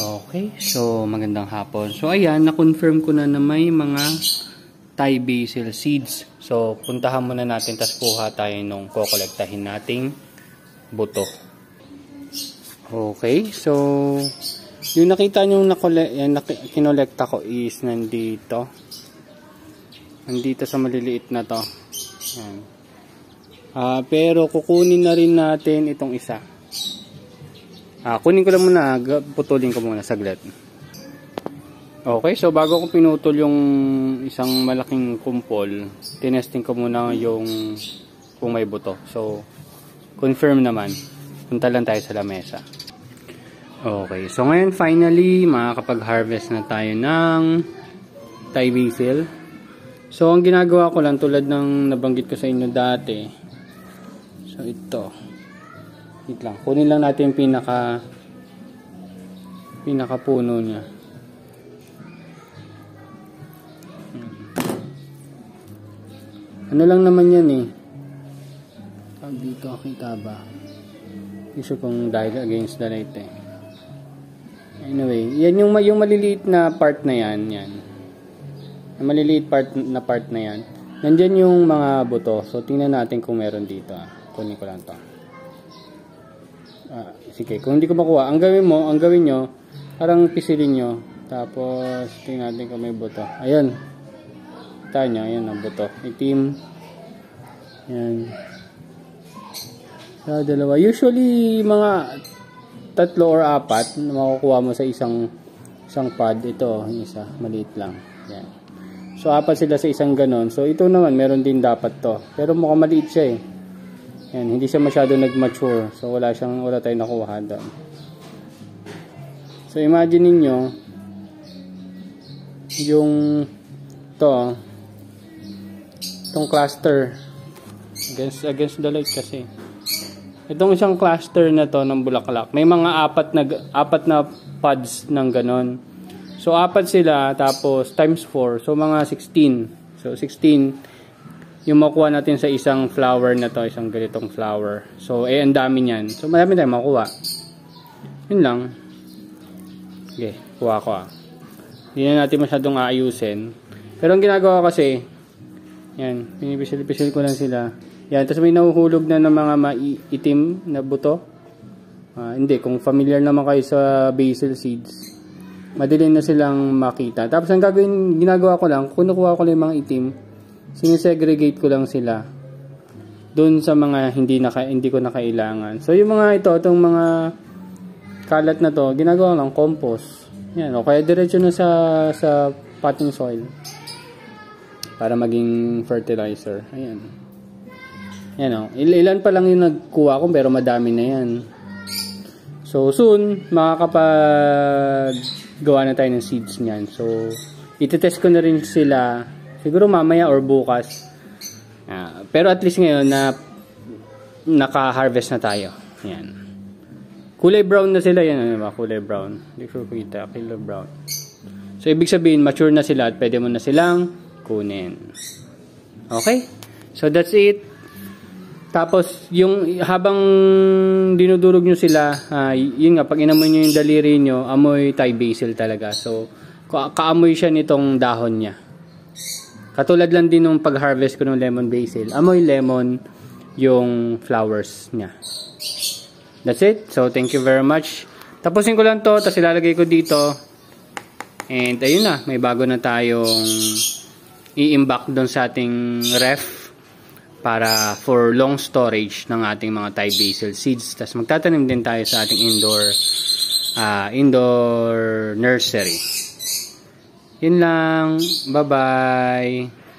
Okay, so magandang hapon. So ayan, na-confirm ko na may mga Thai basil seeds. So puntahan muna natin, tas kuha tayo nung kokolektahin nating buto. Okay, so yung nakita nyo kinolekta ko is nandito. Nandito sa maliliit na to. Ayan. Pero kukunin na rin natin itong isa. Kunin ko lang muna, putulin ko muna saglit. Okay, so bago ko pinutol yung isang malaking kumpol, tinesting ko muna yung kung may buto. So, confirm naman. Punta lang tayo sa lamesa. Okay, so ngayon finally, makakapag-harvest na tayo ng Thai basil. So, ang ginagawa ko lang tulad ng nabanggit ko sa inyo dati. So, ito. Wait lang. Kunin lang natin yung pinaka-puno niya. Ano lang naman yan eh. Dito, kita ba? Iso kung dahil against the light eh. Anyway, yan yung maliliit na part na yan. Yan. Yung maliliit na part na yan. Nandyan yung mga buto. So, tingnan natin kung meron dito. Kunin ko lang to. Sige, kung hindi ko makuha, ang gawin nyo, parang pisilin nyo. Tapos, tingnan natin kung may buto. Ayan. Kita nyo, ayan ang buto. Itim. Ayan. So, dalawa. Usually, mga 3 or 4 na makukuha mo sa isang pod. Ito, isa, maliit lang. Ayan. So, 4 sila sa isang ganon. So, ito naman, meron din dapat to. Pero mukhang maliit siya eh. Yan, hindi siya masyado nag-mature. So, wala tayong nakuha doon. So, imagine niyo yung itong cluster against the light kasi. Itong isang cluster na to ng bulaklak. May mga apat na pods ng ganon. So, 4 sila, tapos times 4. So, mga 16. So, 16 yung makuha natin sa isang flower na to, isang ganitong flower. So, ang dami niyan. So, marami tayong makuha. Yun lang. Okay, kuha ko Hindi na natin masyadong aayusin. Pero ang ginagawa kasi, yan, pinipisil-pisil ko lang sila. Yan, tapos may nahuhulog na ng mga maitim na buto. Hindi, kung familiar naman kayo sa basil seeds, madali na silang makita. Tapos ang ginagawa ko lang, kunukuha ko lang yung mga itim, sinisegregate ko lang sila doon sa mga hindi ko na kailangan. So yung mga itong mga kalat na to, ginagawa lang compost. Yan, o kaya diretso na sa potting soil para maging fertilizer. Ayan. Yan o. Ilan pa lang yung nagkuha ko pero madami na yan. So soon makakapagawa na tayo ng seeds niyan. So itetest ko na rin sila siguro mamaya or bukas. Pero at least ngayon na naka-harvest na tayo. Yan. Kulay brown na sila. Yan, ano ba? Kulay brown. Hindi ko kita. Kulay brown. So, ibig sabihin, mature na sila at pwede mo na silang kunin. Okay? So, that's it. Tapos, habang dinudurog nyo sila, yun nga, pag inamoy nyo yung daliri nyo, amoy Thai basil talaga. So, kaamoy siya nitong dahon niya. Katulad lang din nung pag-harvest ko ng lemon basil. Amoy lemon yung flowers niya. That's it. So, thank you very much. Tapusin ko lang to, tapos ilalagay ko dito. And, ayun na. May bago na tayong i-imbak doon sa ating ref para for long storage ng ating mga Thai basil seeds. Tapos, magtatanim din tayo sa ating indoor nursery. Yun lang. Bye-bye.